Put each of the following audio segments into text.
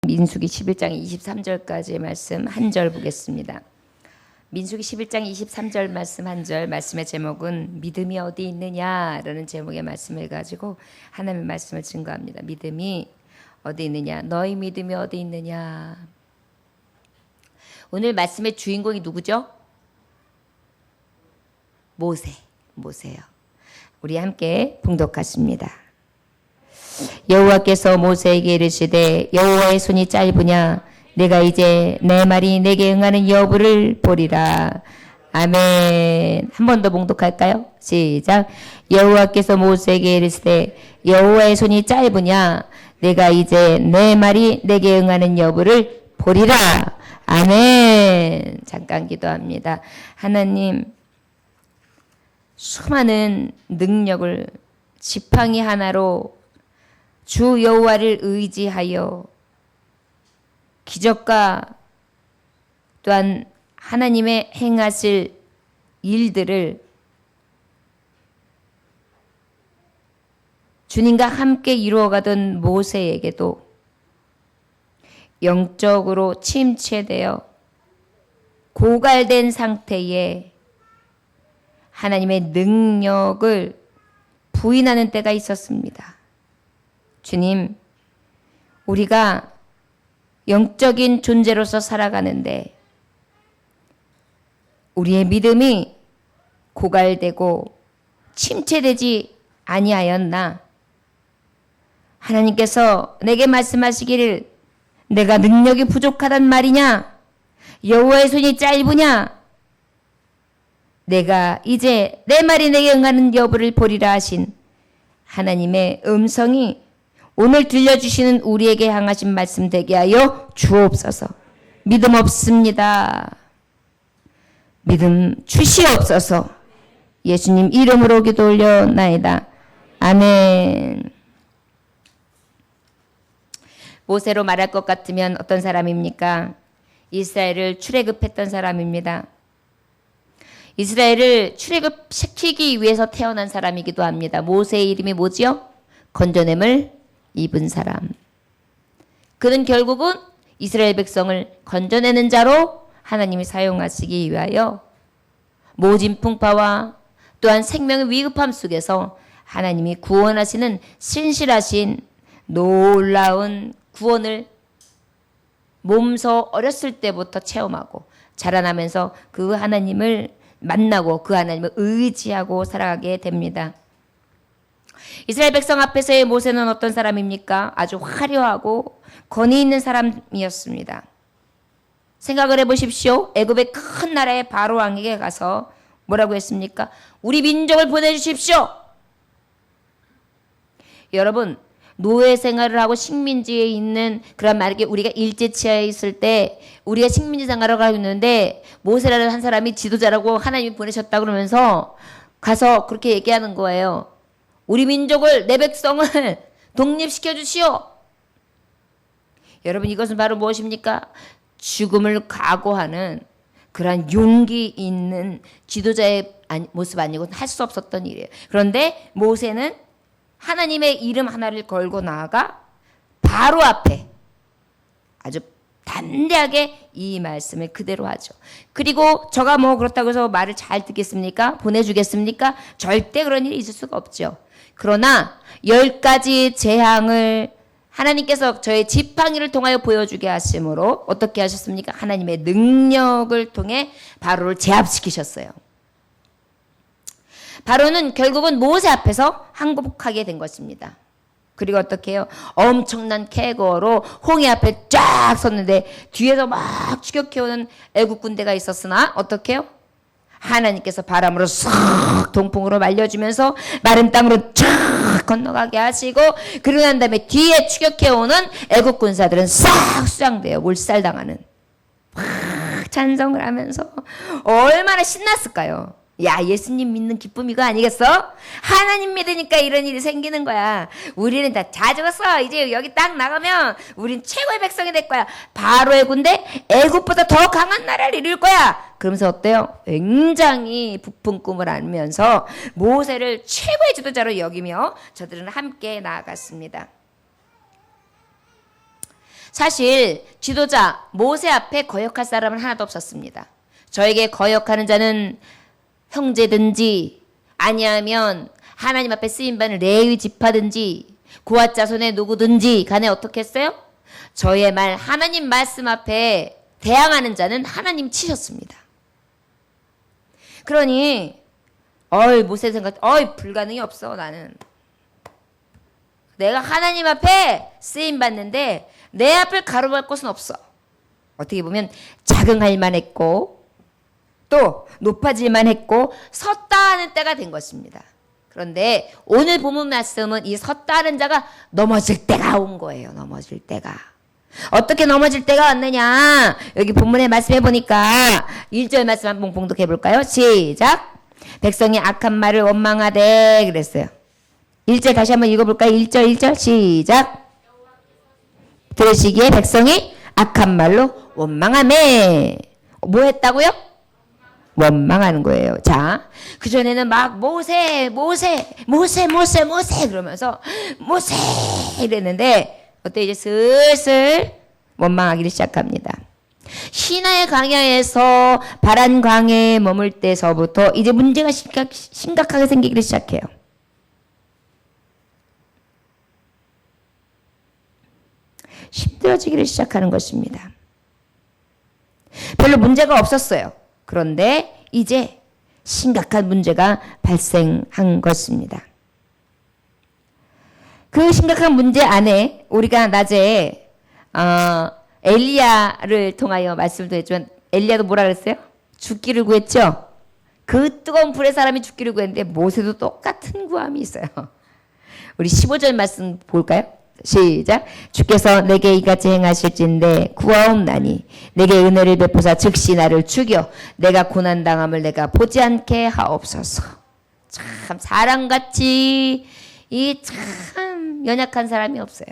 민수기 11장 23절까지의 말씀 한 절 보겠습니다. 민수기 11장 23절 말씀 한 절, 말씀의 제목은 믿음이 어디 있느냐라는 제목의 말씀을 가지고 하나님의 말씀을 증거합니다. 믿음이 어디 있느냐, 너희 믿음이 어디 있느냐. 오늘 말씀의 주인공이 누구죠? 모세예요. 우리 함께 봉독하십니다. 여호와께서 모세에게 이르시되 여호와의 손이 짧으냐, 내가 이제 내 말이 내게 응하는 여부를 보리라. 아멘. 한 번 더 봉독할까요? 시작. 여호와께서 모세에게 이르시되 여호와의 손이 짧으냐, 내가 이제 내 말이 내게 응하는 여부를 보리라. 아멘. 잠깐 기도합니다. 하나님, 수많은 능력을 지팡이 하나로 주 여호와를 의지하여 기적과 또한 하나님의 행하실 일들을 주님과 함께 이루어가던 모세에게도 영적으로 침체되어 고갈된 상태에 하나님의 능력을 부인하는 때가 있었습니다. 주님, 우리가 영적인 존재로서 살아가는데 우리의 믿음이 고갈되고 침체되지 아니하였나? 하나님께서 내게 말씀하시기를 내가 능력이 부족하단 말이냐? 여호와의 손이 짧으냐? 내가 이제 내 말이 내게 응하는 여부를 보리라 하신 하나님의 음성이 오늘 들려주시는 우리에게 향하신 말씀 되게 하여 주옵소서. 믿음 없습니다. 믿음 주시옵소서. 예수님 이름으로 기도 올려나이다. 아멘. 모세로 말할 것 같으면 어떤 사람입니까? 이스라엘을 출애굽했던 사람입니다. 이스라엘을 출애굽시키기 위해서 태어난 사람이기도 합니다. 모세의 이름이 뭐지요? 건져냄을 입은 사람. 그는 결국은 이스라엘 백성을 건져내는 자로 하나님이 사용하시기 위하여 모진 풍파와 또한 생명의 위급함 속에서 하나님이 구원하시는 신실하신 놀라운 구원을 몸소 어렸을 때부터 체험하고 자라나면서 그 하나님을 만나고 그 하나님을 의지하고 살아가게 됩니다. 이스라엘 백성 앞에서의 모세는 어떤 사람입니까? 아주 화려하고 권위 있는 사람이었습니다. 생각을 해보십시오. 애굽의 큰 나라의 바로 왕에게 가서 뭐라고 했습니까? 우리 민족을 보내주십시오. 여러분, 노예 생활을 하고 식민지에 있는 그런 말에 우리가 일제치하에 있을 때 우리가 식민지 생활을 하고 있는데 모세라는 한 사람이 지도자라고 하나님이 보내셨다 그러면서 가서 그렇게 얘기하는 거예요. 우리 민족을, 내 백성을 독립시켜 주시오. 여러분, 이것은 바로 무엇입니까? 죽음을 각오하는 그러한 용기 있는 지도자의 모습 아니고는 할 수 없었던 일이에요. 그런데 모세는 하나님의 이름 하나를 걸고 나아가 바로 앞에 아주 담대하게 이 말씀을 그대로 하죠. 그리고 저가 뭐 그렇다고 해서 말을 잘 듣겠습니까? 보내주겠습니까? 절대 그런 일이 있을 수가 없죠. 그러나 10가지 재앙을 하나님께서 저의 지팡이를 통하여 보여주게 하심으로 어떻게 하셨습니까? 하나님의 능력을 통해 바로를 제압시키셨어요. 바로는 결국은 모세 앞에서 항복하게 된 것입니다. 그리고 어떻게 해요? 엄청난 캐거로 홍해 앞에 쫙 섰는데 뒤에서 막 추격해오는 애국 군대가 있었으나 어떻게 해요? 하나님께서 바람으로 싹 동풍으로 말려주면서 마른 땅으로 쫙 건너가게 하시고 그러고 난 다음에 뒤에 추격해오는 애국 군사들은 싹 수장돼요. 몰살당하는. 막 찬성을 하면서 얼마나 신났을까요? 야, 예수님 믿는 기쁨 이거 아니겠어? 하나님 믿으니까 이런 일이 생기는 거야. 우리는 다 죽었어. 이제 여기 딱 나가면 우린 최고의 백성이 될 거야. 바로의 군대 애굽보다 더 강한 나라를 이룰 거야. 그러면서 어때요? 굉장히 부푼 꿈을 안으면서 모세를 최고의 지도자로 여기며 저들은 함께 나아갔습니다. 사실 지도자 모세 앞에 거역할 사람은 하나도 없었습니다. 저에게 거역하는 자는 형제든지 아니하면 하나님 앞에 쓰임받는 레위 지파든지 고앗 자손의 누구든지 간에 어떻게 했어요? 저의 말 하나님 말씀 앞에 대항하는 자는 하나님 치셨습니다. 그러니 모세 생각 불가능이 없어. 나는 내가 하나님 앞에 쓰임받는데 내 앞을 가로막을 곳은 없어. 어떻게 보면 자긍할 만했고 또 높아질만 했고 섰다 하는 때가 된 것입니다. 그런데 오늘 본문 말씀은 이 섰다 하는 자가 넘어질 때가 온 거예요. 넘어질 때가. 어떻게 넘어질 때가 왔느냐. 여기 본문에 말씀해 보니까 1절 말씀 한번 봉독해 볼까요? 시작. 백성이 악한 말을 원망하되 그랬어요. 1절 다시 한번 읽어볼까요? 1절 시작. 들으시기에 백성이 악한 말로 원망하매. 뭐 했다고요? 원망하는 거예요. 자, 그전에는 막 모세 그러면서 모세 이랬는데 어때 이제 슬슬 원망하기를 시작합니다. 시나의 광야에서 바란 광야에 머물 때서부터 이제 문제가 심각하게 생기기 시작해요. 힘들어지기를 시작하는 것입니다. 별로 문제가 없었어요. 그런데 이제 심각한 문제가 발생한 것입니다. 그 심각한 문제 안에 우리가 낮에 엘리야를 통하여 말씀을 드렸지만 엘리야도 뭐라 그랬어요? 죽기를 구했죠? 그 뜨거운 불의 사람이 죽기를 구했는데 모세도 똑같은 구함이 있어요. 우리 15절 말씀 볼까요? 시작. 주께서 내게 이같이 행하실진데 구하옵나니 내게 은혜를 베푸사 즉시 나를 죽여 내가 고난당함을 내가 보지 않게 하옵소서. 참 사람같이 이 참 연약한 사람이 없어요.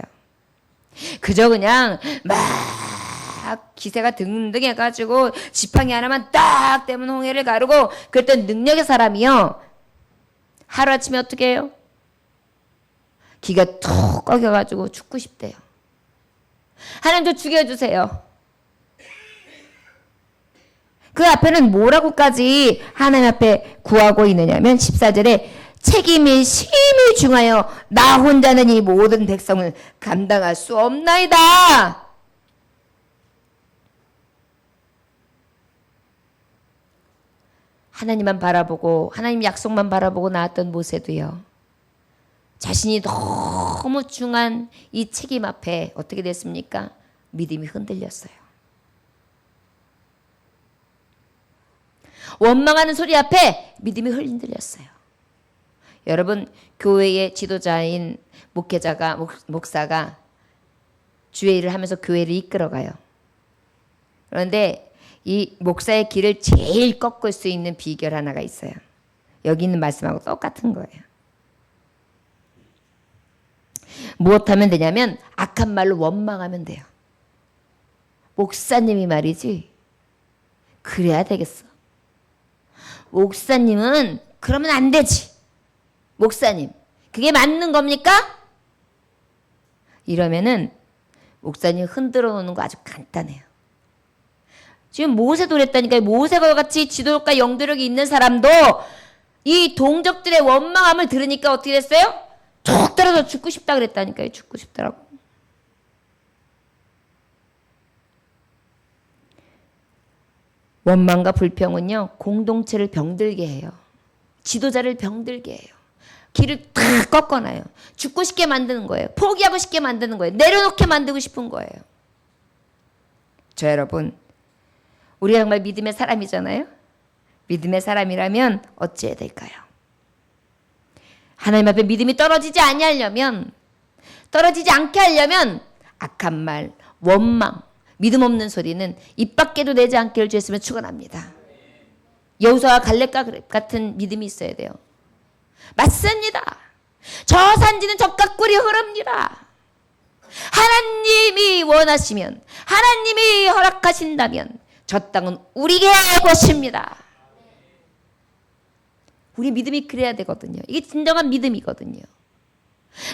그저 그냥 막 기세가 등등해가지고 지팡이 하나만 딱 떼면 홍해를 가르고 그랬던 능력의 사람이요. 하루아침에 어떻게 해요? 기가 툭 꺾여가지고 죽고 싶대요. 하나님 저 죽여주세요. 그 앞에는 뭐라고까지 하나님 앞에 구하고 있느냐면 14절에 책임이 심히 중하여 나 혼자는 이 모든 백성을 감당할 수 없나이다. 하나님만 바라보고 하나님 약속만 바라보고 나왔던 모세도요. 자신이 너무 중한 이 책임 앞에 어떻게 됐습니까? 믿음이 흔들렸어요. 원망하는 소리 앞에 믿음이 흔들렸어요. 여러분, 교회의 지도자인 목사가 주의 일을 하면서 교회를 이끌어가요. 그런데 이 목사의 길을 제일 꺾을 수 있는 비결 하나가 있어요. 여기 있는 말씀하고 똑같은 거예요. 무엇하면 되냐면 악한 말로 원망하면 돼요. 목사님이 말이지 그래야 되겠어. 목사님은 그러면 안 되지. 목사님 그게 맞는 겁니까? 이러면은 목사님 흔들어 놓는 거 아주 간단해요. 지금 모세도 그랬다니까요. 모세와 같이 지도력과 영도력이 있는 사람도 이 동족들의 원망함을 들으니까 어떻게 됐어요? 툭 떨어져 죽고 싶다 그랬다니까요. 죽고 싶더라고. 원망과 불평은요. 공동체를 병들게 해요. 지도자를 병들게 해요. 길을 탁 꺾어놔요. 죽고 싶게 만드는 거예요. 포기하고 싶게 만드는 거예요. 내려놓게 만들고 싶은 거예요. 저 여러분, 우리가 정말 믿음의 사람이잖아요. 믿음의 사람이라면 어찌해야 될까요? 하나님 앞에 믿음이 떨어지지 않게 하려면 악한 말, 원망, 믿음 없는 소리는 입 밖에도 내지 않기를 주 예수님은 축원합니다. 여호수아와 갈렙과 같은 믿음이 있어야 돼요. 맞습니다. 저 산지는 적과 꿀이 흐릅니다. 하나님이 원하시면, 하나님이 허락하신다면 저 땅은 우리의 것입니다. 우리 믿음이 그래야 되거든요. 이게 진정한 믿음이거든요.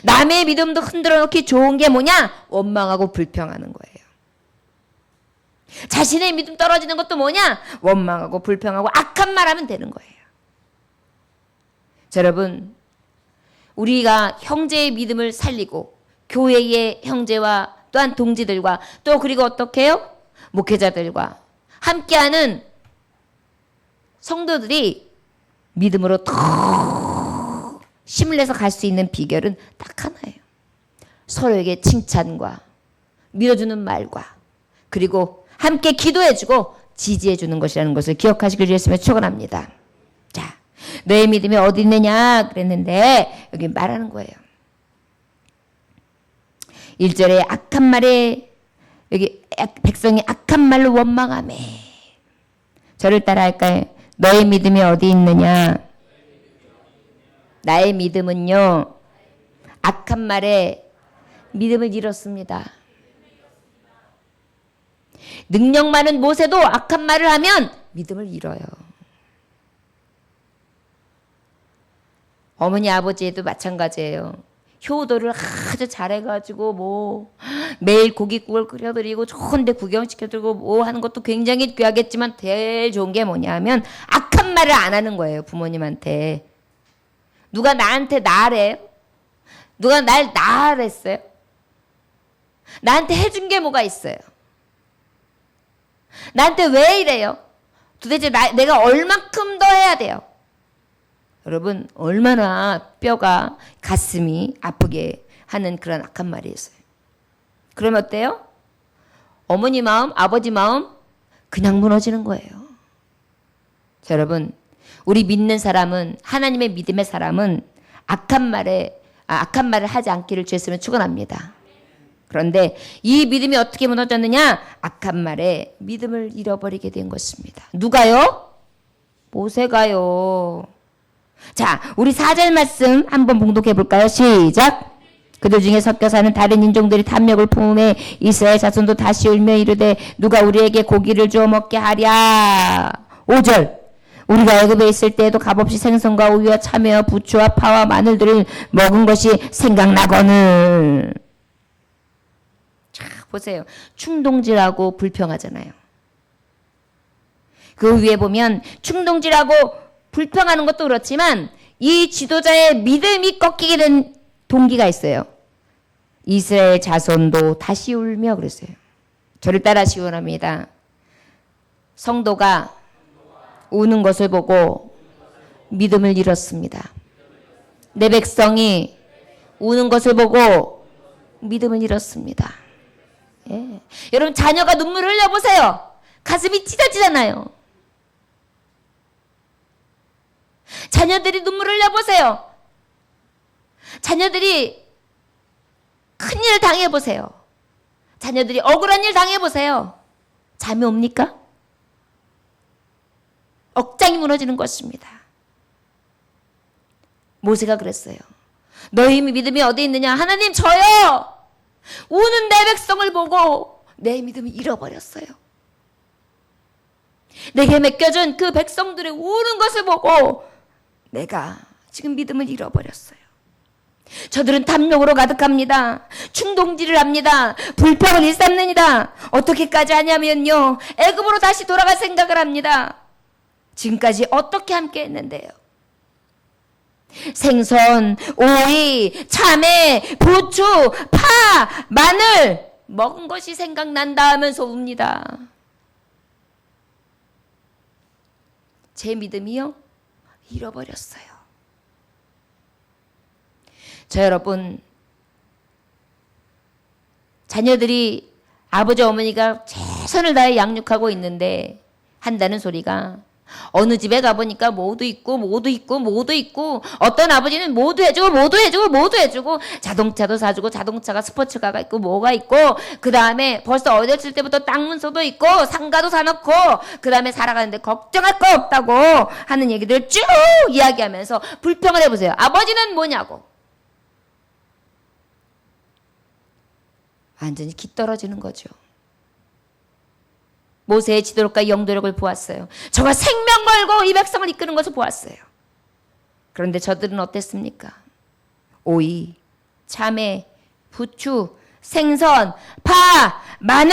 남의 믿음도 흔들어 놓기 좋은 게 뭐냐? 원망하고 불평하는 거예요. 자신의 믿음 떨어지는 것도 뭐냐? 원망하고 불평하고 악한 말하면 되는 거예요. 자, 여러분, 우리가 형제의 믿음을 살리고 교회의 형제와 또한 동지들과 또 그리고 어떻게 해요? 목회자들과 함께하는 성도들이 믿음으로 더 힘을 내서 갈 수 있는 비결은 딱 하나예요. 서로에게 칭찬과 밀어주는 말과 그리고 함께 기도해주고 지지해주는 것이라는 것을 기억하시길 예수님의 축원합니다. 자, 너의 믿음이 어디 있느냐 그랬는데 여기 말하는 거예요. 1절에 악한 말에 여기 백성이 악한 말로 원망하매. 저를 따라 할까요? 너의 믿음이 어디 있느냐? 나의 믿음은요, 악한 말에 믿음을 잃었습니다. 능력 많은 모세도 악한 말을 하면 믿음을 잃어요. 어머니 아버지에도 마찬가지예요. 효도를 아주 잘해가지고 매일 고깃국을 끓여드리고 좋은데 구경시켜드리고 하는 것도 굉장히 귀하겠지만 제일 좋은 게 뭐냐면 악한 말을 안 하는 거예요. 부모님한테. 누가 나한테 나래요? 누가 날 나랬어요? 나한테 해준 게 뭐가 있어요? 나한테 왜 이래요? 도대체 내가 얼만큼 더 해야 돼요? 여러분, 얼마나 뼈가 가슴이 아프게 하는 그런 악한 말이 있어요. 그러면 어때요? 어머니 마음, 아버지 마음 그냥 무너지는 거예요. 자, 여러분, 우리 믿는 사람은, 하나님의 믿음의 사람은 악한 말을 하지 않기를 주 예수님은 축원합니다. 그런데 이 믿음이 어떻게 무너졌느냐? 악한 말에 믿음을 잃어버리게 된 것입니다. 누가요? 모세가요. 자, 우리 4절 말씀 한번 봉독해 볼까요? 시작. 그들 중에 섞여 사는 다른 인종들이 탐욕을 품음에 이스라엘 자손도 다시 울며 이르되 누가 우리에게 고기를 주어 먹게 하랴. 5절. 우리가 애굽에 있을 때에도 값없이 생선과 우유와 참외와 부추와 파와 마늘들을 먹은 것이 생각나거늘. 자, 보세요. 충동질하고 불평하잖아요. 그 위에 보면 충동질하고 불평하는 것도 그렇지만 이 지도자의 믿음이 꺾이게 된 동기가 있어요. 이스라엘 자손도 다시 울며 그랬어요. 저를 따라 시원합니다. 성도가 우는 것을 보고 믿음을 잃었습니다. 내 백성이 우는 것을 보고 믿음을 잃었습니다. 예. 여러분, 자녀가 눈물을 흘려보세요. 가슴이 찢어지잖아요. 자녀들이 눈물을 흘려보세요. 자녀들이 큰일 당해보세요. 자녀들이 억울한 일 당해보세요. 잠이 옵니까? 억장이 무너지는 것입니다. 모세가 그랬어요. 너희 믿음이 어디 있느냐? 하나님, 저요! 우는 내 백성을 보고 내 믿음을 잃어버렸어요. 내게 맡겨준 그 백성들의 우는 것을 보고 내가 지금 믿음을 잃어버렸어요. 저들은 탐욕으로 가득합니다. 충동질을 합니다. 불평을 일삼느니라. 어떻게까지 하냐면요, 애굽으로 다시 돌아갈 생각을 합니다. 지금까지 어떻게 함께 했는데요? 생선, 오이, 참외, 부추, 파, 마늘 먹은 것이 생각난다 하면서 웁니다. 제 믿음이요? 잃어버렸어요. 저 여러분, 자녀들이 아버지 어머니가 최선을 다해 양육하고 있는데 한다는 소리가 어느 집에 가보니까 모두 있고 어떤 아버지는 모두 해주고 자동차도 사주고 자동차가 스포츠카가 있고 뭐가 있고 그 다음에 벌써 어렸을 때부터 땅 문서도 있고 상가도 사놓고 그 다음에 살아가는데 걱정할 거 없다고 하는 얘기들 쭉 이야기하면서 불평을 해보세요. 아버지는 뭐냐고. 완전히 기 떨어지는 거죠. 모세의 지도력과 영도력을 보았어요. 저가 생명 걸고 이 백성을 이끄는 것을 보았어요. 그런데 저들은 어땠습니까? 오이, 참외, 부추, 생선, 파, 마늘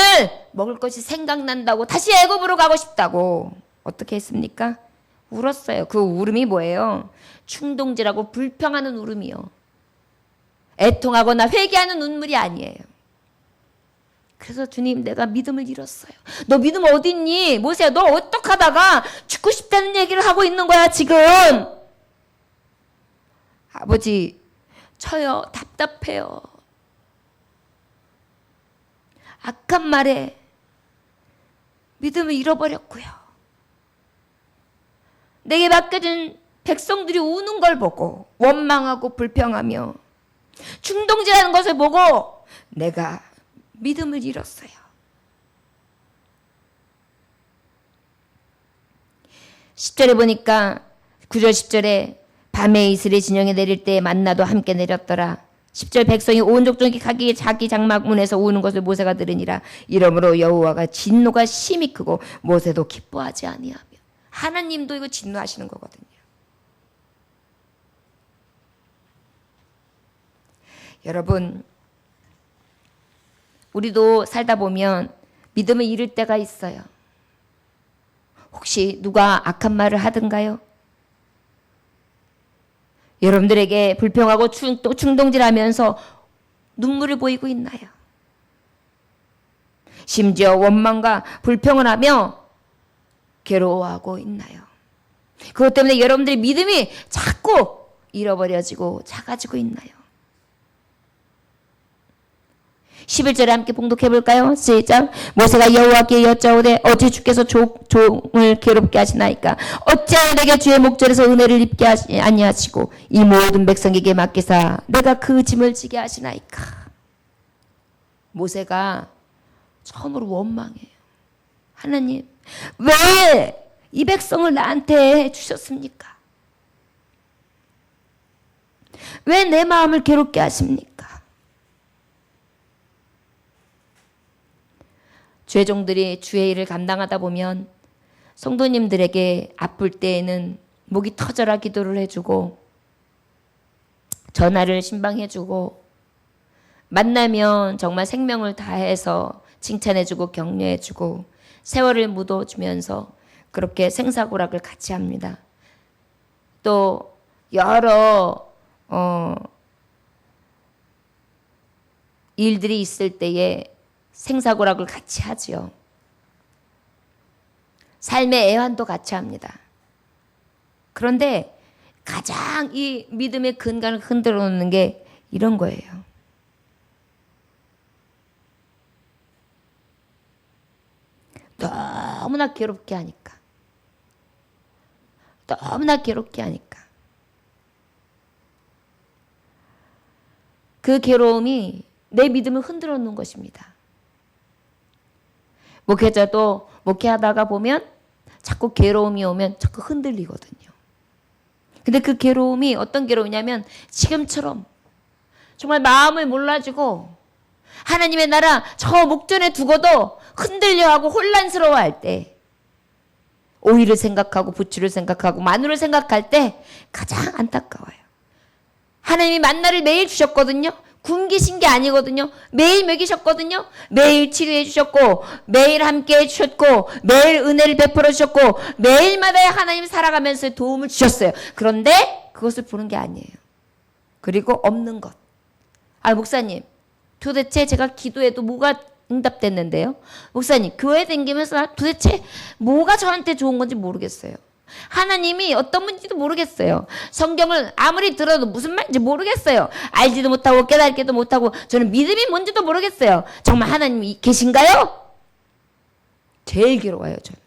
먹을 것이 생각난다고 다시 애굽으로 가고 싶다고 어떻게 했습니까? 울었어요. 그 울음이 뭐예요? 충동질하고 불평하는 울음이요. 애통하거나 회개하는 눈물이 아니에요. 그래서 주님, 내가 믿음을 잃었어요. 너 믿음 어디 있니? 모세야, 너 어떡하다가 죽고 싶다는 얘기를 하고 있는 거야 지금. 아버지, 저요 답답해요. 악한 말에 믿음을 잃어버렸고요. 내게 맡겨진 백성들이 우는 걸 보고 원망하고 불평하며 충동질하는 것을 보고 내가 믿음을 잃었어요. 10절에 보니까 9절 10절에 밤에 이슬이 진영에 내릴 때 만나도 함께 내렸더라. 10절 백성이 온 족속이 가기에 자기 장막문에서 우는 것을 모세가 들으니라. 이러므로 여호와가 진노가 심히 크고 모세도 기뻐하지 아니하며. 하나님도 이거 진노하시는 거거든요. 여러분, 우리도 살다 보면 믿음을 잃을 때가 있어요. 혹시 누가 악한 말을 하든가요? 여러분들에게 불평하고 충동질하면서 눈물을 보이고 있나요? 심지어 원망과 불평을 하며 괴로워하고 있나요? 그것 때문에 여러분들의 믿음이 자꾸 잃어버려지고 작아지고 있나요? 11절에 함께 봉독해 볼까요? 시작. 모세가 여호와께 여짜오되 어찌 주께서 종을 괴롭게 하시나이까? 어찌하여 내게 주의 목전에서 은혜를 입게 아니하시고 이 모든 백성에게 맡기사 내가 그 짐을 지게 하시나이까? 모세가 처음으로 원망해요. 하나님, 왜 이 백성을 나한테 주셨습니까? 왜 내 마음을 괴롭게 하십니까? 죄종들이 주의 일을 감당하다 보면 성도님들에게 아플 때에는 목이 터져라 기도를 해주고 전화를 신방해주고 만나면 정말 생명을 다해서 칭찬해주고 격려해주고 세월을 묻어주면서 그렇게 생사고락을 같이 합니다. 또 여러 일들이 있을 때에 생사고락을 같이 하지요. 삶의 애환도 같이 합니다. 그런데 가장 이 믿음의 근간을 흔들어 놓는 게 이런 거예요. 너무나 괴롭게 하니까. 너무나 괴롭게 하니까. 그 괴로움이 내 믿음을 흔들어 놓는 것입니다. 목회자도 목회하다가 보면 자꾸 괴로움이 오면 자꾸 흔들리거든요. 근데 그 괴로움이 어떤 괴로움이냐면 지금처럼 정말 마음을 몰라주고 하나님의 나라 저 목전에 두고도 흔들려하고 혼란스러워할 때 오이를 생각하고 부추를 생각하고 마늘을 생각할 때 가장 안타까워요. 하나님이 만나를 매일 주셨거든요. 굶기신 게 아니거든요. 매일 먹이셨거든요. 매일 치료해 주셨고 매일 함께 해주셨고 매일 은혜를 베풀어 주셨고 매일마다 하나님 살아가면서 도움을 주셨어요. 그런데 그것을 보는 게 아니에요. 그리고 없는 것. 아, 목사님, 도대체 제가 기도해도 뭐가 응답됐는데요? 목사님, 교회 다니면서 도대체 뭐가 저한테 좋은 건지 모르겠어요. 하나님이 어떤 분인지도 모르겠어요. 성경을 아무리 들어도 무슨 말인지 모르겠어요. 알지도 못하고 깨닫기도 못하고 저는 믿음이 뭔지도 모르겠어요. 정말 하나님이 계신가요? 제일 괴로워요, 저는.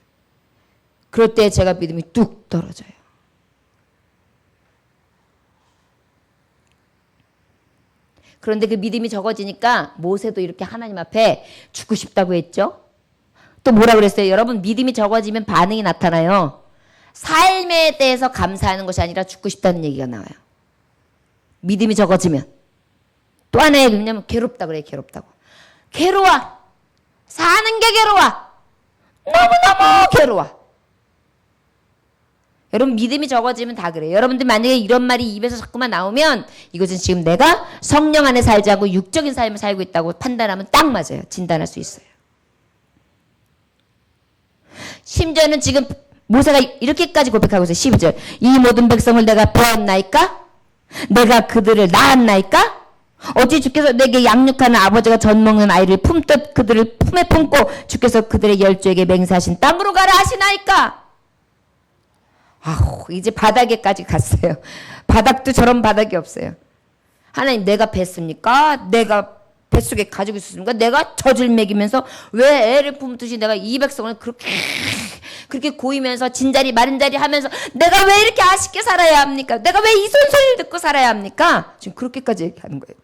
그럴 때 제가 믿음이 뚝 떨어져요. 그런데 그 믿음이 적어지니까 모세도 이렇게 하나님 앞에 죽고 싶다고 했죠. 또 뭐라 그랬어요? 여러분, 믿음이 적어지면 반응이 나타나요. 삶에 대해서 감사하는 것이 아니라 죽고 싶다는 얘기가 나와요. 믿음이 적어지면. 또 하나의 뭐냐면 괴롭다 그래요. 괴롭다고. 괴로워. 사는 게 괴로워. 너무너무 괴로워. 여러분 믿음이 적어지면 다 그래요. 여러분들 만약에 이런 말이 입에서 자꾸만 나오면 이것은 지금 내가 성령 안에 살지 않고 육적인 삶을 살고 있다고 판단하면 딱 맞아요. 진단할 수 있어요. 심지어는 지금 모세가 이렇게까지 고백하고 있어요. 12절. 이 모든 백성을 내가 배웠나이까? 내가 그들을 낳았나이까? 어찌 주께서 내게 양육하는 아버지가 젖 먹는 아이를 품듯 그들을 품에 품고 주께서 그들의 열조에게 맹세하신 땅으로 가라 하시나이까? 아우, 이제 바닥에까지 갔어요. 바닥도 저런 바닥이 없어요. 하나님, 내가 뱄습니까? 내가 뱃속에 가지고 있었습니까? 내가 젖을 먹이면서 왜 애를 품듯이 내가 이 백성을 그렇게 고이면서 진자리 마른자리 하면서 내가 왜 이렇게 아쉽게 살아야 합니까? 내가 왜 이 손소리를 듣고 살아야 합니까? 지금 그렇게까지 얘기하는 거예요.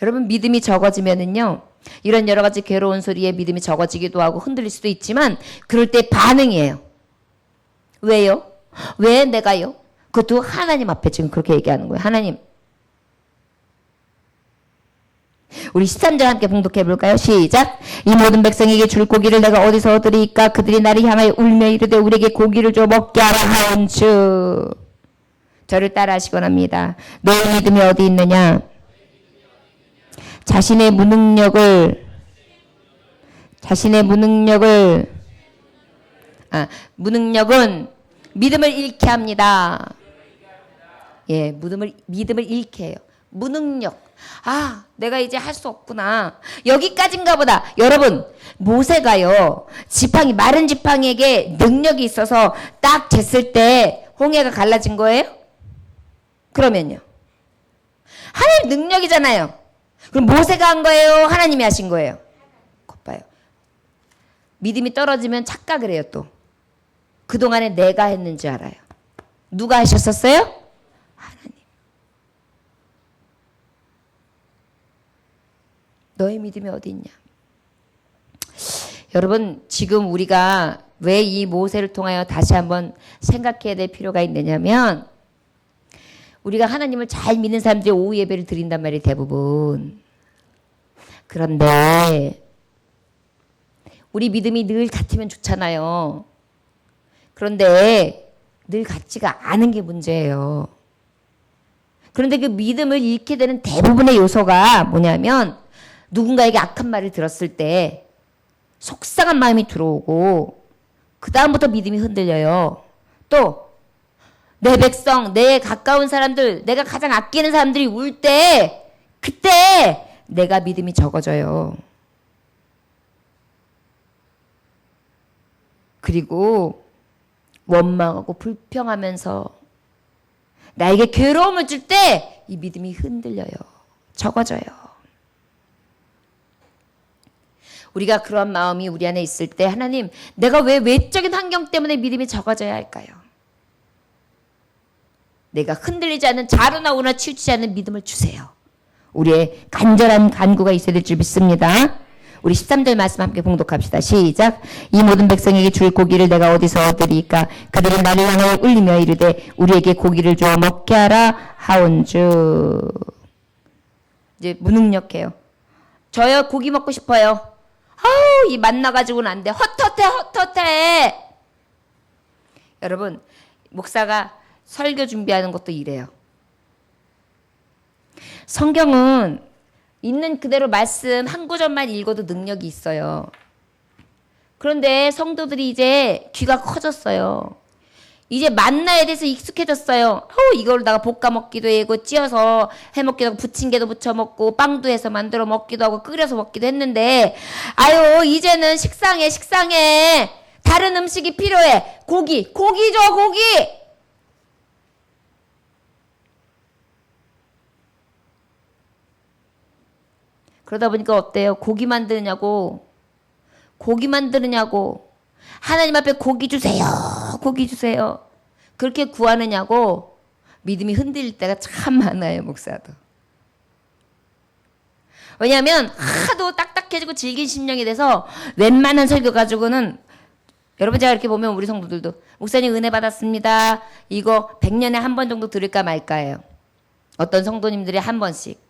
여러분, 믿음이 적어지면은요, 이런 여러 가지 괴로운 소리에 믿음이 적어지기도 하고 흔들릴 수도 있지만 그럴 때 반응이에요. 왜요? 왜 내가요? 그것도 하나님 앞에 지금 그렇게 얘기하는 거예요. 하나님. 우리 13절 함께 봉독해 볼까요? 시작. 이 모든 백성에게 줄 고기를 내가 어디서 얻으리까? 그들이 나를 향하여 울며 이르되 우리에게 고기를 줘 먹게 하라 하온즉. 저를 따라 하시곤 합니다. 너의 믿음이 어디 있느냐? 자신의 무능력을 무능력은 믿음을 잃게 합니다. 예, 믿음을 잃게 해요. 무능력. 아, 내가 이제 할 수 없구나. 여기까지인가 보다. 여러분, 모세가요, 마른 지팡이에게 능력이 있어서 딱 쟀을 때 홍해가 갈라진 거예요? 그러면요. 하나님 능력이잖아요. 그럼 모세가 한 거예요? 하나님이 하신 거예요? 겉봐요. 믿음이 떨어지면 착각을 해요, 또. 그동안에 내가 했는지 알아요. 누가 하셨었어요? 하나님. 너의 믿음이 어디 있냐? 여러분, 지금 우리가 왜 이 모세를 통하여 다시 한번 생각해야 될 필요가 있느냐면, 우리가 하나님을 잘 믿는 사람들이 오후 예배를 드린단 말이에요, 대부분. 그런데 우리 믿음이 늘 같으면 좋잖아요. 그런데 늘 같지가 않은 게 문제예요. 그런데 그 믿음을 잃게 되는 대부분의 요소가 뭐냐면 누군가에게 악한 말을 들었을 때 속상한 마음이 들어오고 그 다음부터 믿음이 흔들려요. 또 내 백성, 내 가까운 사람들, 내가 가장 아끼는 사람들이 울 때 그때 내가 믿음이 적어져요. 그리고 원망하고 불평하면서 나에게 괴로움을 줄 때 이 믿음이 흔들려요. 적어져요. 우리가 그런 마음이 우리 안에 있을 때 하나님, 내가 왜 외적인 환경 때문에 믿음이 적어져야 할까요? 내가 흔들리지 않는 자루나 우나 치우치지 않는 믿음을 주세요. 우리의 간절한 간구가 있어야 될 줄 믿습니다. 우리 13절 말씀 함께 봉독합시다. 시작. 이 모든 백성에게 줄 고기를 내가 어디서 얻으리까? 그들은 나를 향하여 울리며 이르되 우리에게 고기를 줘 먹게 하라 하온즉. 이제 무능력해요. 저요, 고기 먹고 싶어요. 아우, 이 만나 가지고는 안 돼. 헛헛해. 여러분, 목사가 설교 준비하는 것도 이래요. 성경은 있는 그대로 말씀 한 구절만 읽어도 능력이 있어요. 그런데 성도들이 이제 귀가 커졌어요. 이제 만나에 대해서 익숙해졌어요. 이걸 다가 볶아 먹기도 하고 찌어서 해 먹기도 하고 부침개도 부쳐 먹고 빵도 해서 만들어 먹기도 하고 끓여서 먹기도 했는데 아유, 이제는 식상해. 다른 음식이 필요해. 고기 줘, 고기. 그러다 보니까 어때요? 고기 만드느냐고 하나님 앞에 고기 주세요. 그렇게 구하느냐고 믿음이 흔들릴 때가 참 많아요, 목사도. 왜냐하면 하도 딱딱해지고 질긴 심령이 돼서 웬만한 설교 가지고는 여러분, 제가 이렇게 보면 우리 성도들도 목사님 은혜 받았습니다. 이거 100년에 한 번 정도 들을까 말까예요. 어떤 성도님들이 한 번씩.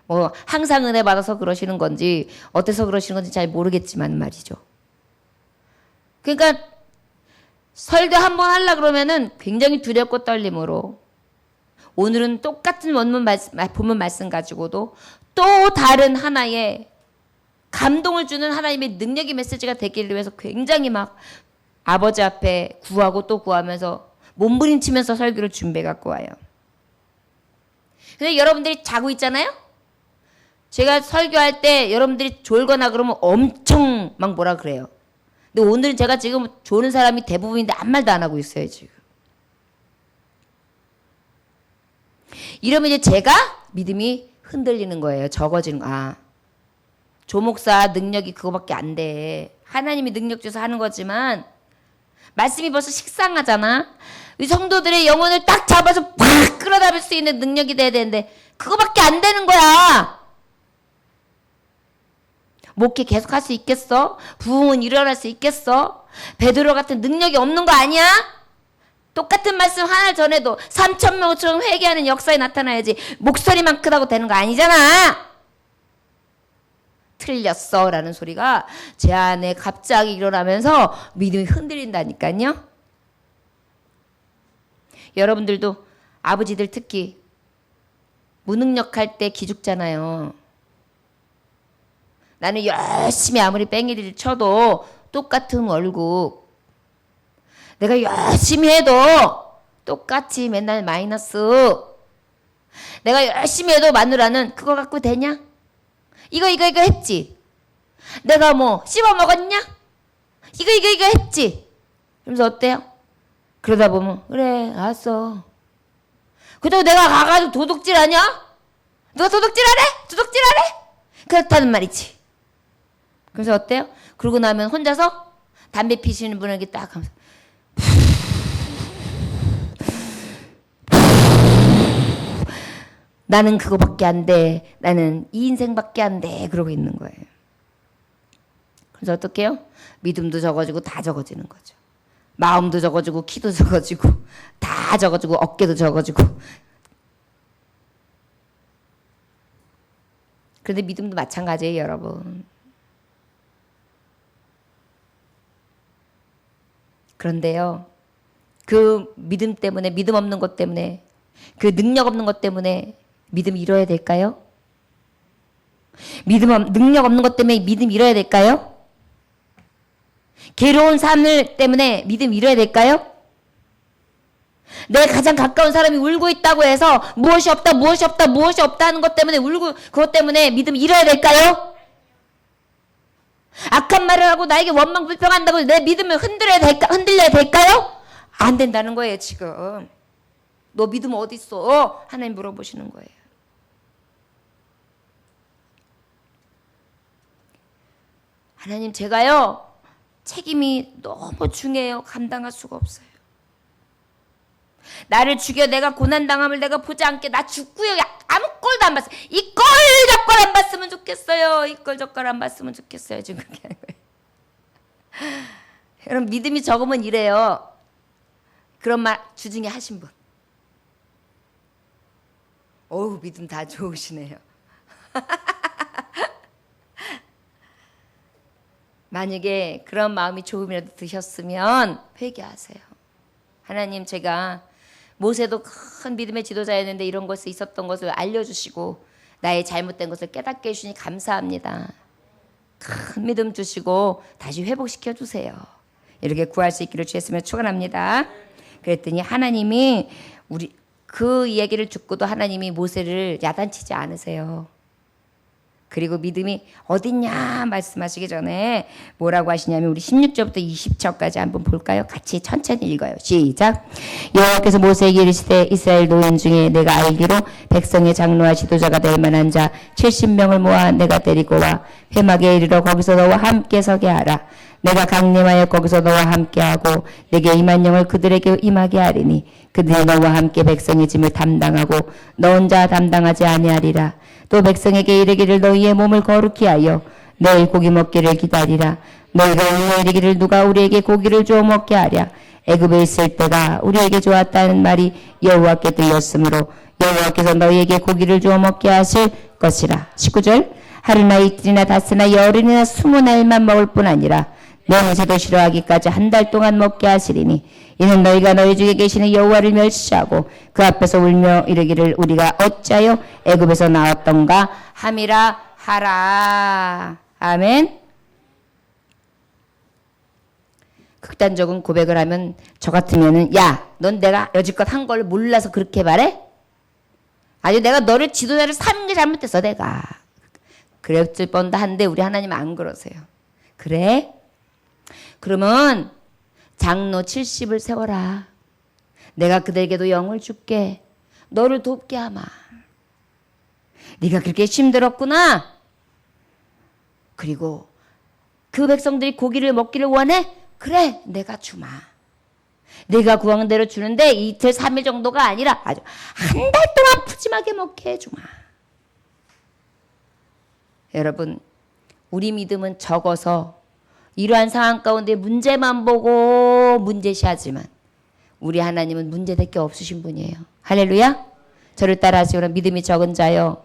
뭐 항상 은혜 받아서 그러시는 건지 어때서 그러시는 건지 잘 모르겠지만 말이죠. 그러니까 설교 한 번 하려고 그러면은 굉장히 두렵고 떨림으로 오늘은 똑같은 본문 말씀 가지고도 또 다른 하나의 감동을 주는 하나님의 능력의 메시지가 되기를 위해서 굉장히 막 아버지 앞에 구하고 또 구하면서 몸부림치면서 설교를 준비해 갖고 와요. 근데 여러분들이 자고 있잖아요? 제가 설교할 때 여러분들이 졸거나 그러면 엄청 막 뭐라 그래요. 근데 오늘은 제가 지금 조는 사람이 대부분인데 아무 말도 안 하고 있어요, 지금. 이러면 이제 제가 믿음이 흔들리는 거예요. 적어지는 거. 아, 조 목사 능력이 그거밖에 안 돼. 하나님이 능력 주셔서 하는 거지만 말씀이 벌써 식상하잖아. 이 성도들의 영혼을 딱 잡아서 팍 끌어다볼 수 있는 능력이 돼야 되는데 그거밖에 안 되는 거야. 목회 계속 할 수 있겠어? 부흥은 일어날 수 있겠어? 베드로 같은 능력이 없는 거 아니야? 똑같은 말씀 하나 전에도 3,000명처럼 회개하는 역사에 나타나야지 목소리만 크다고 되는 거 아니잖아. 틀렸어 라는 소리가 제 안에 갑자기 일어나면서 믿음이 흔들린다니까요. 여러분들도 아버지들 특히 무능력할 때 기죽잖아요. 나는 열심히 아무리 뺑이를 쳐도 똑같은 월급. 내가 열심히 해도 똑같이 맨날 마이너스. 내가 열심히 해도 마누라는 그거 갖고 되냐? 이거 했지. 내가 뭐 씹어 먹었냐? 이거 했지. 그러면서 어때요? 그러다 보면 그래 알았어. 그래도 내가 가가지고 도둑질하냐? 누가 도둑질하래? 그렇다는 말이지. 그래서 어때요? 그러고 나면 혼자서 담배 피시는 분에게 딱 하면서 나는 그거밖에 안 돼. 나는 이 인생밖에 안 돼. 그러고 있는 거예요. 그래서 어떡해요? 믿음도 적어지고 다 적어지는 거죠. 마음도 적어지고 키도 적어지고 다 적어지고 어깨도 적어지고. 그런데 믿음도 마찬가지예요, 여러분. 그런데요, 그 믿음 때문에, 믿음 없는 것 때문에, 그 능력 없는 것 때문에 믿음 잃어야 될까요? 능력 없는 것 때문에 믿음 잃어야 될까요? 괴로운 삶 때문에 믿음 잃어야 될까요? 내 가장 가까운 사람이 울고 있다고 해서 무엇이 없다 하는 것 때문에 울고 그것 때문에 믿음 잃어야 될까요? 악한 말을 하고 나에게 원망 불평한다고 내 믿음을 흔들려야 될까요? 안 된다는 거예요, 지금. 너 믿음 어디 있어? 하나님 물어보시는 거예요. 하나님, 제가요 책임이 너무 중해요. 감당할 수가 없어요. 나를 죽여 내가 고난당함을 내가 보지 않게 나 죽고요. 아무 꼴도 안 봤어요. 이 꼴 저꼴 안 봤으면 좋겠어요. 이 꼴 저꼴 안 봤으면 좋겠어요. 지금 그렇게 하는 거예요. 여러분 믿음이 적으면 이래요. 그런 말 주중에 하신 분. 어우 믿음 다 좋으시네요. 만약에 그런 마음이 조금이라도 드셨으면 회개하세요. 하나님, 제가 모세도 큰 믿음의 지도자였는데 이런 것이 있었던 것을 알려주시고 나의 잘못된 것을 깨닫게 해주시니 감사합니다. 큰 믿음 주시고 다시 회복시켜 주세요. 이렇게 구할 수 있기를 주였으면 축원합니다. 그랬더니 하나님이 그 이야기를 듣고도 하나님이 모세를 야단치지 않으세요. 그리고 믿음이 어딨냐 말씀하시기 전에 뭐라고 하시냐면 우리 16절부터 20절까지 한번 볼까요? 같이 천천히 읽어요. 시작. 여호와께서 모세에게 이르시되 이스라엘 노인 중에 내가 알기로 백성의 장로와 지도자가 될 만한 자 70명을 모아 내가 데리고 와 회막에 이르러 거기서 너와 함께 서게 하라. 내가 강림하여 거기서 너와 함께하고 내게 임한 영을 그들에게 임하게 하리니 그들이 너와 함께 백성의 짐을 담당하고 너 혼자 담당하지 아니하리라. 또 백성에게 이르기를 너희의 몸을 거룩히 하여 내일 고기 먹기를 기다리라. 너희가 오늘 이르기를 누가 우리에게 고기를 주어 먹게 하랴. 애굽에 있을 때가 우리에게 좋았다는 말이 여호와께 들렸으므로 여호와께서 너희에게 고기를 주어 먹게 하실 것이라. 19절. 하루나 이틀이나 닷새나 열흘이나 20날만 먹을 뿐 아니라 맹세도 싫어하기까지 한 달 동안 먹게 하시리니 이는 너희가 너희 중에 계시는 여호와를 멸시하고 그 앞에서 울며 이르기를 우리가 어찌하여 애굽에서 나왔던가 함이라 하라. 아멘. 극단적인 고백을 하면 저 같으면은 야, 넌 내가 여지껏 한 걸 몰라서 그렇게 말해? 아니 내가 너를 지도자를 삼는 게 잘못했어 내가. 그랬을 뻔도 한데 우리 하나님 안 그러세요. 그래? 그러면 장로 70을 세워라. 내가 그들에게도 영을 줄게. 너를 돕게 하마. 네가 그렇게 힘들었구나. 그리고 그 백성들이 고기를 먹기를 원해? 그래, 내가 주마. 내가 구하는 대로 주는데 이틀 3일 정도가 아니라 아주 한 달 동안 푸짐하게 먹게 해주마. 여러분, 우리 믿음은 적어서 이러한 상황 가운데 문제만 보고 문제시하지만 우리 하나님은 문제될 게 없으신 분이에요. 할렐루야. 저를 따라하시오. 믿음이 적은 자요,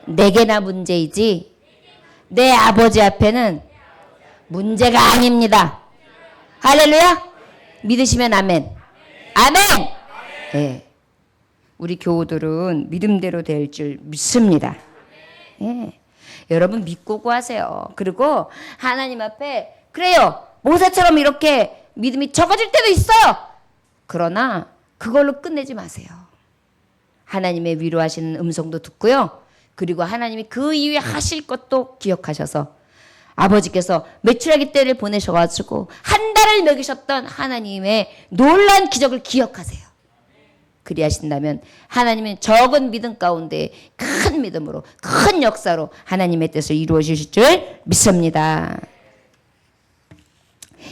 내게나 문제이지 내 아버지 앞에는 문제가 아닙니다. 할렐루야. 믿으시면 아멘. 아멘. 예. 우리 교우들은 믿음대로 될 줄 믿습니다. 예. 여러분 믿고 구하세요. 그리고 하나님 앞에 그래요. 모세처럼 이렇게 믿음이 적어질 때도 있어요. 그러나 그걸로 끝내지 마세요. 하나님의 위로하시는 음성도 듣고요. 그리고 하나님이 그 이후에 하실 것도 기억하셔서 아버지께서 메추라기 떼를 보내셔가지고 한 달을 먹이셨던 하나님의 놀라운 기적을 기억하세요. 그리하신다면 하나님은 적은 믿음 가운데 큰 믿음으로 큰 역사로 하나님의 뜻을 이루어 주실 줄 믿습니다.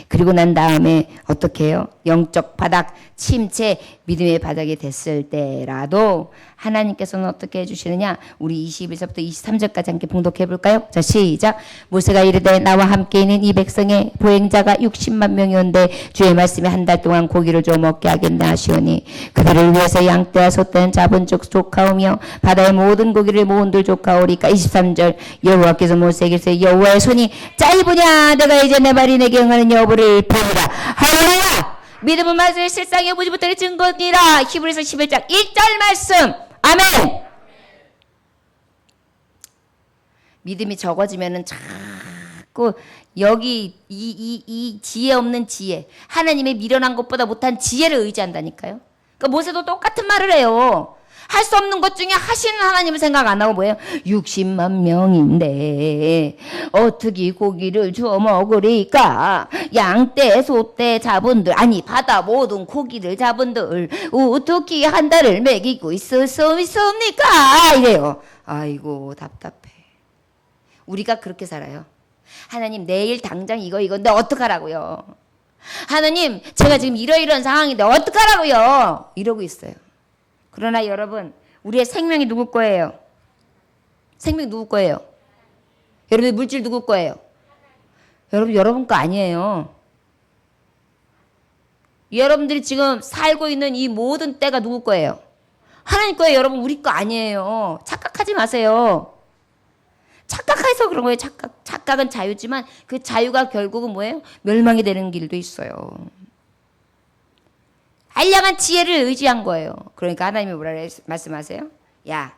그리고 난 다음에 어떻게 해요? 영적 바닥, 침체, 믿음의 바닥이 됐을 때라도 하나님께서는 어떻게 해주시느냐? 우리 21절부터 23절까지 함께 봉독해 볼까요? 자, 시작. 모세가 이르되 나와 함께 있는 이 백성의 보행자가 60만 명이온데 주의 말씀에 한 달 동안 고기를 좀 먹게 하겠나 하시오니 그들을 위해서 양떼와 소떼는 잡은 족 조카오며 바다의 모든 고기를 모은들 조카오리까. 23절. 여호와께서 모세에게 이르시되 여호와의 손이 짧으냐? 내가 이제 내 발이 내게 응하는 여부를 보리라. 할렐루야. 믿음은 말씀의 실상에 보지 못하는 증거니라. 히브리서 11장 1절 말씀. 아멘. 믿음이 적어지면은 자꾸 여기 이 지혜 없는 지혜, 하나님의 미련한 것보다 못한 지혜를 의지한다니까요. 그러니까 모세도 똑같은 말을 해요. 할 수 없는 것 중에 하시는 하나님을 생각 안 하고 뭐예요? 60만 명인데 어떻게 고기를 주워 먹으리까? 양떼 소떼 잡은들, 아니 바다 모든 고기를 잡은들 어떻게 한 달을 먹이고 있을 수 있습니까? 이래요. 아이고 답답해. 우리가 그렇게 살아요. 하나님 내일 당장 이건데 어떡하라고요? 하나님 제가 지금 이러이러한 상황인데 어떡하라고요? 이러고 있어요. 그러나 여러분, 우리의 생명이 누구 거예요? 생명이 누구 거예요? 여러분의 물질 누구 거예요? 여러분 거 아니에요. 여러분들이 지금 살고 있는 이 모든 때가 누구 거예요? 하나님 거예요. 여러분 우리 거 아니에요. 착각하지 마세요. 착각해서 그런 거예요. 착각은 자유지만 그 자유가 결국은 뭐예요? 멸망이 되는 길도 있어요. 알량한 지혜를 의지한 거예요. 그러니까 하나님이 뭐라 말씀하세요? 야,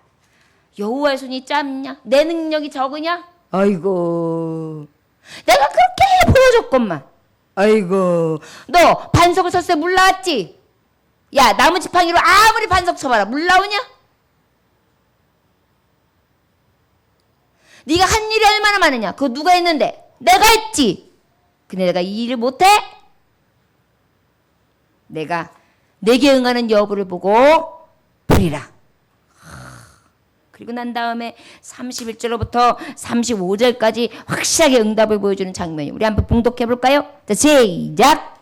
여호와의 손이 짧냐? 내 능력이 적으냐? 아이고, 내가 그렇게 보여줬건만. 아이고, 너 반석을 쳤을 때 물 나왔지? 야, 나무 지팡이로 아무리 반석 쳐봐라. 물 나오냐? 네가 한 일이 얼마나 많으냐? 그거 누가 했는데? 내가 했지. 근데 내가 이 일을 못해? 내가 내게 응하는 여부를 보고 보리라. 그리고 난 다음에 31절로부터 35절까지 확실하게 응답을 보여주는 장면이 우리 한번 봉독해 볼까요? 자, 시작.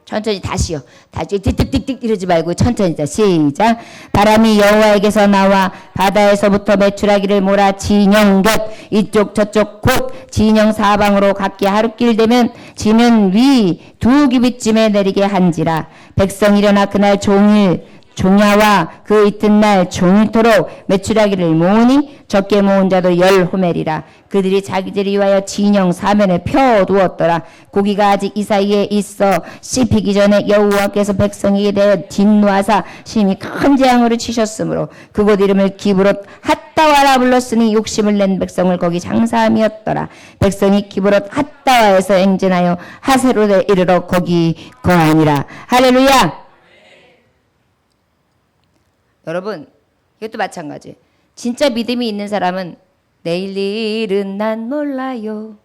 천천히 다시요. 다시 띡띡띡띡 이러지 말고 천천히. 자, 시작. 바람이 여호와에게서 나와 바다에서부터 메추라기를 몰아 진영 곁 이쪽 저쪽 곧 진영 사방으로 각기 하루길 되면 지면 위 두 규빗쯤에 내리게 한지라. 백성이 일어나 그날 종일 종야와 그 이튿날 종일토록 메추라기를 모으니 적게 모은 자도 10호멜이라. 그들이 자기들을 위하여 진영 사면에 펴두었더라. 고기가 아직 이 사이에 있어 씹히기 전에 여호와께서 백성에게 대하여 진노하사 심히 큰 재앙으로 치셨으므로 그곳 이름을 기브롯 핫다와라 불렀으니 욕심을 낸 백성을 거기 장사함이었더라. 백성이 기브롯 핫다와에서 행진하여 하세롯에 이르러 거기 거하니라. 할렐루야. 여러분, 이것도 마찬가지. 진짜 믿음이 있는 사람은 내일 일은 난 몰라요.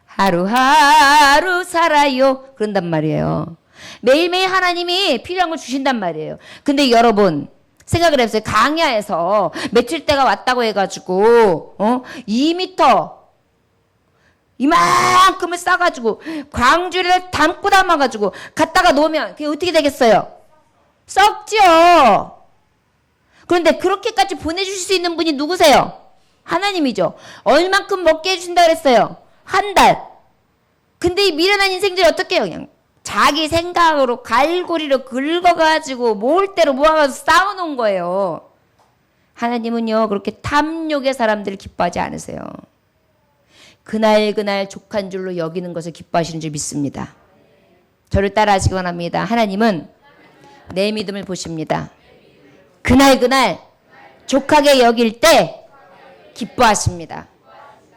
하루하루 살아요. 그런단 말이에요. 매일매일 하나님이 필요한 걸 주신단 말이에요. 근데 여러분, 생각을 해보세요. 강야에서 며칠때가 왔다고 해가지고 2m 이만큼을 싸가지고 광주리를 담고 담아가지고 갖다가 놓으면 그게 어떻게 되겠어요? 썩죠. 그런데 그렇게까지 보내주실 수 있는 분이 누구세요? 하나님이죠. 얼만큼 먹게 해주신다 그랬어요? 한 달. 근데 이 미련한 인생들이 어떻게 해요? 그냥 자기 생각으로 갈고리로 긁어가지고 모을 대로 모아가지고 쌓아놓은 거예요. 하나님은요 그렇게 탐욕의 사람들을 기뻐하지 않으세요. 그날 족한 줄로 여기는 것을 기뻐하시는 줄 믿습니다. 저를 따라 하시기 원합니다. 하나님은 내 믿음을 보십니다. 그날 족하게 여길 때 기뻐하십니다.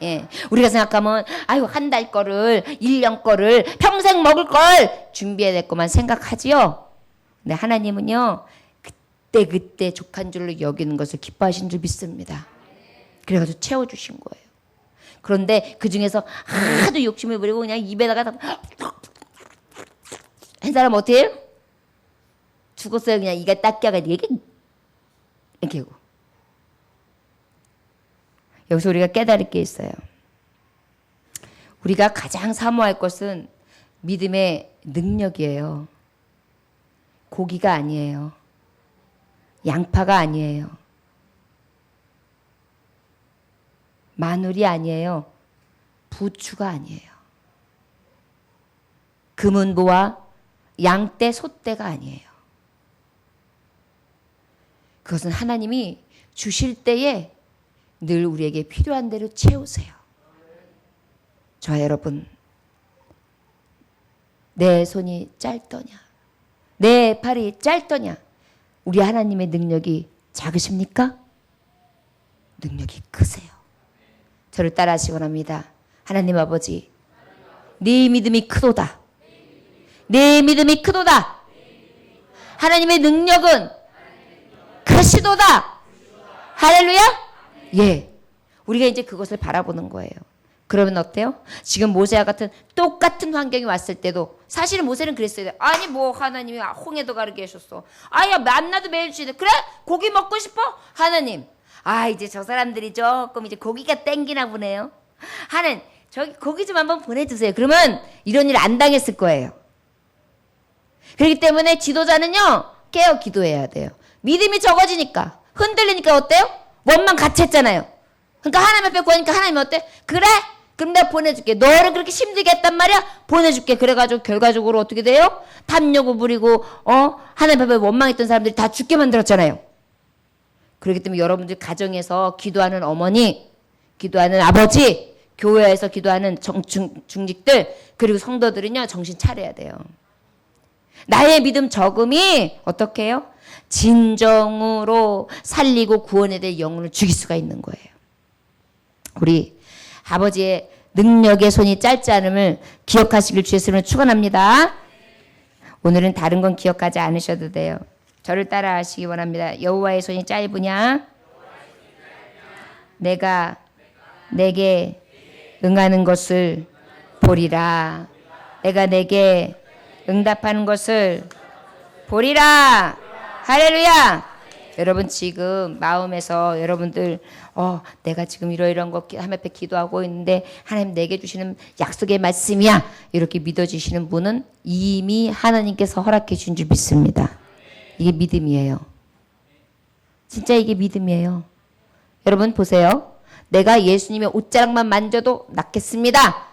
예. 우리가 생각하면 아유 한 달 거를 1년 거를 평생 먹을 걸 준비해야 될 것만 생각하지요. 근데 하나님은요 그때 족한 줄로 여기는 것을 기뻐하신 줄 믿습니다. 그래가지고 채워주신 거예요. 그런데 그 중에서 하도 욕심을 부리고 그냥 입에다가 한 사람 어떻게 해요? 죽었어요. 그냥 이가 닦여가 이렇게 하고. 여기서 우리가 깨달을 게 있어요. 우리가 가장 사모할 것은 믿음의 능력이에요. 고기가 아니에요. 양파가 아니에요. 마늘이 아니에요. 부추가 아니에요. 금은보와 양떼, 소떼가 아니에요. 그것은 하나님이 주실 때에 늘 우리에게 필요한 대로 채우세요. 저와 여러분, 내 손이 짧더냐, 내 팔이 짧더냐, 우리 하나님의 능력이 작으십니까? 능력이 크세요. 저를 따라 하시기 원합니다. 하나님 아버지, 네 믿음이 크도다. 네 믿음이 크도다. 하나님의 능력은 크시도다. 할렐루야? 예. 우리가 이제 그것을 바라보는 거예요. 그러면 어때요? 지금 모세와 같은 똑같은 환경이 왔을 때도 사실은 모세는 그랬어요. 아니 뭐 하나님이 홍해도 가르게 하셨어. 아야 만나도 매일 주시네. 그래? 고기 먹고 싶어? 하나님. 아 이제 저 사람들이 조금 이제 고기가 땡기나 보네요. 하나님 저기 고기 좀 한번 보내주세요. 그러면 이런 일 안 당했을 거예요. 그렇기 때문에 지도자는요 깨어 기도해야 돼요. 믿음이 적어지니까 흔들리니까 어때요? 원만 같이 했잖아요. 그러니까 하나님 앞에 구하니까 하나님 어때? 그래? 그럼 내가 보내줄게. 너를 그렇게 힘들게 했단 말이야? 보내줄게. 그래가지고 결과적으로 어떻게 돼요? 탐욕을 부리고 하나님 앞에 원망했던 사람들이 다 죽게 만들었잖아요. 그렇기 때문에 여러분들 가정에서 기도하는 어머니, 기도하는 아버지, 교회에서 기도하는 중직들 그리고 성도들은요 정신 차려야 돼요. 나의 믿음 적음이 어떻게 해요? 진정으로 살리고 구원에 대해 영혼을 죽일 수가 있는 거예요. 우리 아버지의 능력의 손이 짧지 않음을 기억하시길 주의 이름으로 축원합니다. 오늘은 다른 건 기억하지 않으셔도 돼요. 저를 따라 하시기 원합니다. 여호와의 손이 짧으냐? 내가 내게 응하는 것을 보리라. 내가 내게 응답하는 것을 보리라. 할렐루야. 여러분 지금 마음에서 여러분들 내가 지금 이러이러한 거 하나님 앞에 기도하고 있는데 하나님 내게 주시는 약속의 말씀이야 이렇게 믿어지시는 분은 이미 하나님께서 허락해 주신 줄 믿습니다. 이게 믿음이에요. 진짜 이게 믿음이에요. 여러분 보세요. 내가 예수님의 옷자락만 만져도 낫겠습니다.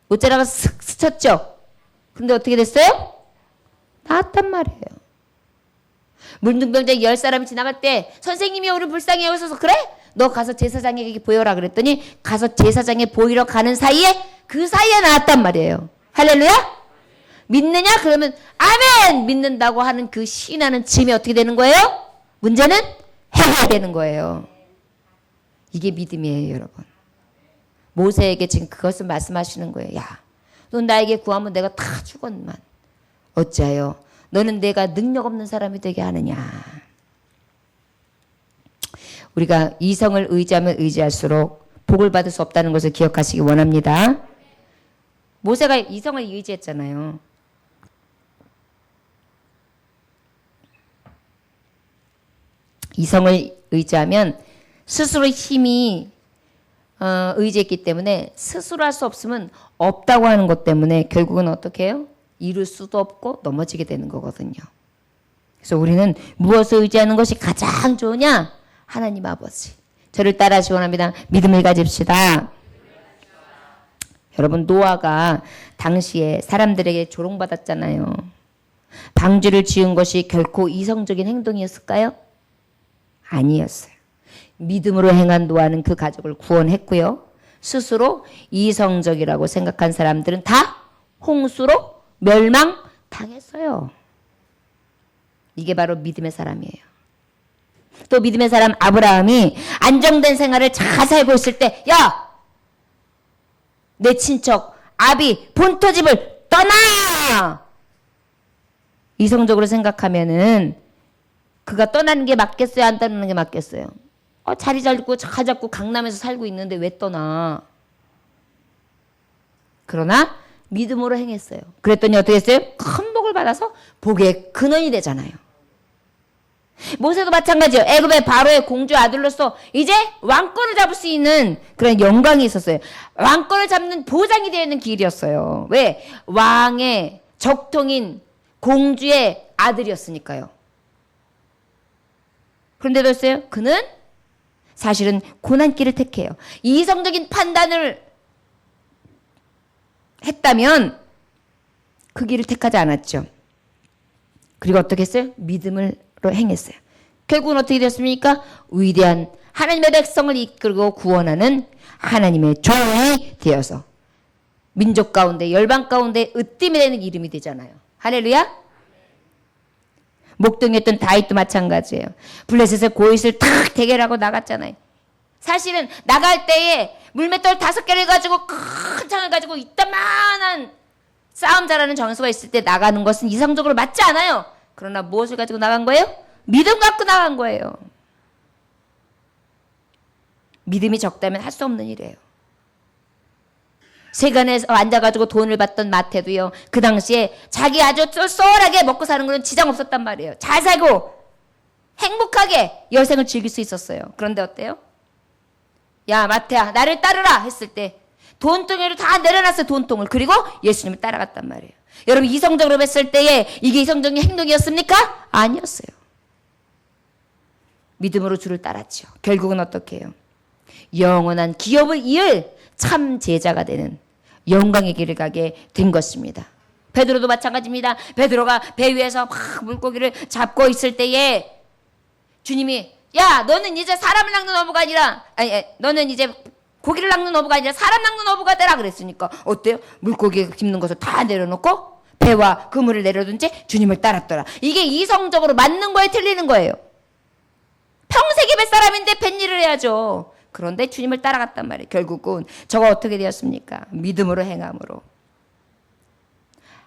옷자락을 슥 스쳤죠. 근데 어떻게 됐어요? 나았단 말이에요. 문둥병자 10사람이 지나갈 때 선생님이 우리 불쌍히 여기서 그래? 너 가서 제사장에게 보여라 그랬더니 가서 제사장에 보이러 가는 사이에 그 사이에 나왔단 말이에요. 할렐루야? 믿느냐? 그러면 아멘! 믿는다고 하는 그 신하는 짐이 어떻게 되는 거예요? 문제는 해야 되는 거예요. 이게 믿음이에요, 여러분. 모세에게 지금 그것을 말씀하시는 거예요. 야, 너 나에게 구하면 내가 다 주건만. 어찌하여 너는 내가 능력 없는 사람이 되게 하느냐. 우리가 이성을 의지하면 의지할수록 복을 받을 수 없다는 것을 기억하시기 원합니다. 모세가 이성을 의지했잖아요. 이성을 의지하면 스스로 힘이 의지했기 때문에 스스로 할 수 없으면 없다고 하는 것 때문에 결국은 어떻게 해요? 이룰 수도 없고 넘어지게 되는 거거든요. 그래서 우리는 무엇을 의지하는 것이 가장 좋으냐? 하나님 아버지. 저를 따라하시기 원합니다. 믿음을 가집시다. 여러분, 노아가 당시에 사람들에게 조롱받았잖아요. 방주를 지은 것이 결코 이성적인 행동이었을까요? 아니었어요. 믿음으로 행한 노아는 그 가족을 구원했고요. 스스로 이성적이라고 생각한 사람들은 다 홍수로 멸망당했어요. 이게 바로 믿음의 사람이에요. 또 믿음의 사람 아브라함이 안정된 생활을 잘 살고 있을 때, 야! 내 친척 아비 본토집을 떠나! 이성적으로 생각하면은 그가 떠나는 게 맞겠어요? 안 떠나는 게 맞겠어요? 자리 잡고 차 잡고 강남에서 살고 있는데 왜 떠나? 그러나 믿음으로 행했어요. 그랬더니 어떻게 했어요? 큰 복을 받아서 복의 근원이 되잖아요. 모세도 마찬가지예요. 애굽의 바로의 공주 아들로서 이제 왕권을 잡을 수 있는 그런 영광이 있었어요. 왕권을 잡는 보장이 되어 있는 길이었어요. 왜? 왕의 적통인 공주의 아들이었으니까요. 그런데도 했어요. 그는 사실은 고난길을 택해요. 이성적인 판단을 했다면 그 길을 택하지 않았죠. 그리고 어떻게 했어요? 믿음으로 행했어요. 결국은 어떻게 되었습니까? 위대한 하나님의 백성을 이끌고 구원하는 하나님의 종이 되어서 민족 가운데 열방 가운데 으뜸이 되는 이름이 되잖아요. 할렐루야. 목동이었던 다윗도 마찬가지예요. 블레셋의 고잇을 탁 대결하고 나갔잖아요. 사실은 나갈 때에 물맷돌 5개를 가지고 큰 창을 가지고 이따만한 싸움 잘하는 장수가 있을 때 나가는 것은 이상적으로 맞지 않아요. 그러나 무엇을 가지고 나간 거예요? 믿음 갖고 나간 거예요. 믿음이 적다면 할 수 없는 일이에요. 세간에서 앉아가지고 돈을 받던 마태도요. 그 당시에 자기 아주 쏠쏠하게 먹고 사는 건 지장 없었단 말이에요. 잘 살고 행복하게 여생을 즐길 수 있었어요. 그런데 어때요? 야 마태야 나를 따르라 했을 때 돈통을 다 내려놨어요. 돈통을. 그리고 예수님을 따라갔단 말이에요. 여러분 이성적으로 봤을 때에 이게 이성적인 행동이었습니까? 아니었어요. 믿음으로 주를 따랐죠. 결국은 어떻게 해요? 영원한 기업을 이을 참 제자가 되는 영광의 길을 가게 된 것입니다. 베드로도 마찬가지입니다. 베드로가 배 위에서 막 물고기를 잡고 있을 때에 주님이 야 너는 이제 사람을 낚는 어부가 아니라 너는 이제 고기를 낚는 어부가 아니라 사람 낚는 어부가 되라 그랬으니까 어때요? 물고기 깁는 것을 다 내려놓고 배와 그물을 내려둔 채 주님을 따랐더라. 이게 이성적으로 맞는 거에 틀리는 거예요. 평생의 뱃사람인데 뱃일을 해야죠. 그런데 주님을 따라갔단 말이에요. 결국은 저가 어떻게 되었습니까? 믿음으로 행함으로.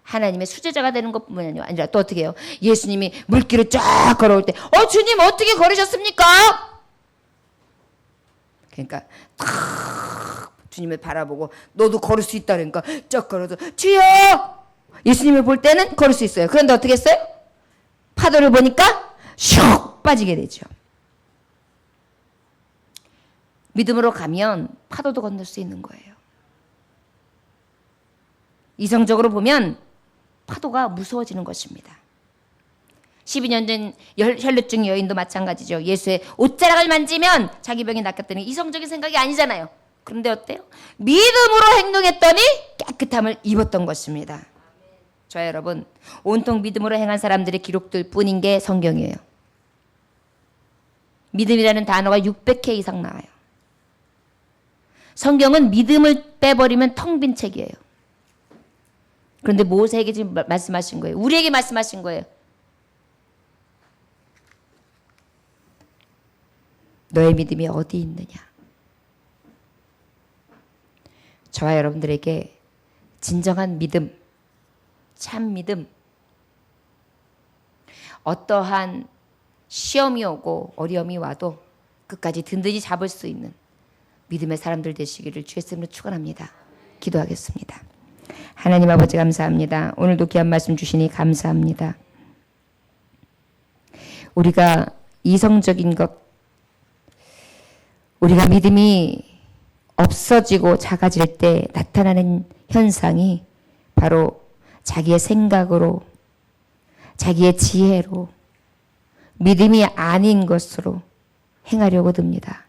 하나님의 수제자가 되는 것뿐만이 아니라 또 어떻게 해요? 예수님이 물길을 쫙 걸어올 때 주님 어떻게 걸으셨습니까? 그러니까 주님을 바라보고 너도 걸을 수 있다 그러니까 쫙 걸어서 주여! 예수님을 볼 때는 걸을 수 있어요. 그런데 어떻게 했어요? 파도를 보니까 슉 빠지게 되죠. 믿음으로 가면 파도도 건널 수 있는 거예요. 이성적으로 보면 파도가 무서워지는 것입니다. 12년 전 혈루증 여인도 마찬가지죠. 예수의 옷자락을 만지면 자기 병이 낫겠다는 이성적인 생각이 아니잖아요. 그런데 어때요? 믿음으로 행동했더니 깨끗함을 입었던 것입니다. 저와 여러분, 온통 믿음으로 행한 사람들의 기록들 뿐인 게 성경이에요. 믿음이라는 단어가 600회 이상 나와요. 성경은 믿음을 빼버리면 텅 빈 책이에요. 그런데 모세에게 지금 말씀하신 거예요. 우리에게 말씀하신 거예요. 너의 믿음이 어디 있느냐. 저와 여러분들에게 진정한 믿음, 참 믿음, 어떠한 시험이 오고 어려움이 와도 끝까지 든든히 잡을 수 있는 믿음의 사람들 되시기를 주의 이름으로 축원합니다. 기도하겠습니다. 하나님 아버지 감사합니다. 오늘도 귀한 말씀 주시니 감사합니다. 우리가 이성적인 것, 우리가 믿음이 없어지고 작아질 때 나타나는 현상이 바로 자기의 생각으로, 자기의 지혜로, 믿음이 아닌 것으로 행하려고 듭니다.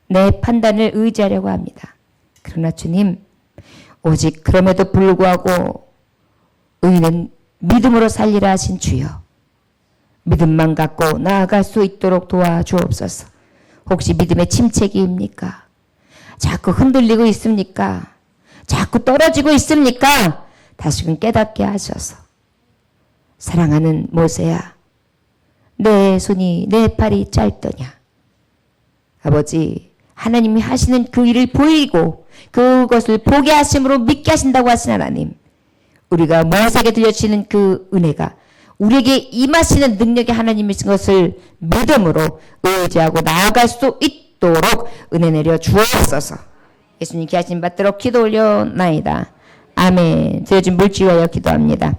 내 판단을 의지하려고 합니다. 그러나 주님, 오직 그럼에도 불구하고 의인은 믿음으로 살리라 하신 주여, 믿음만 갖고 나아갈 수 있도록 도와주옵소서. 혹시 믿음의 침체기입니까? 자꾸 흔들리고 있습니까? 자꾸 떨어지고 있습니까? 다시금 깨닫게 하셔서, 사랑하는 모세야, 내 손이 내 팔이 짧더냐. 아버지, 하나님이 하시는 그 일을 보이고 그것을 보게 하심으로 믿게 하신다고 하신 하나님, 우리가 모세에게 들려주시는 그 은혜가 우리에게 임하시는 능력이 하나님이신 것을 믿음으로 의지하고 나아갈 수 있도록 은혜 내려 주옵소서. 예수님 귀하신 받도록 기도 올려나이다. 아멘. 드려진 물질 위하여 기도합니다.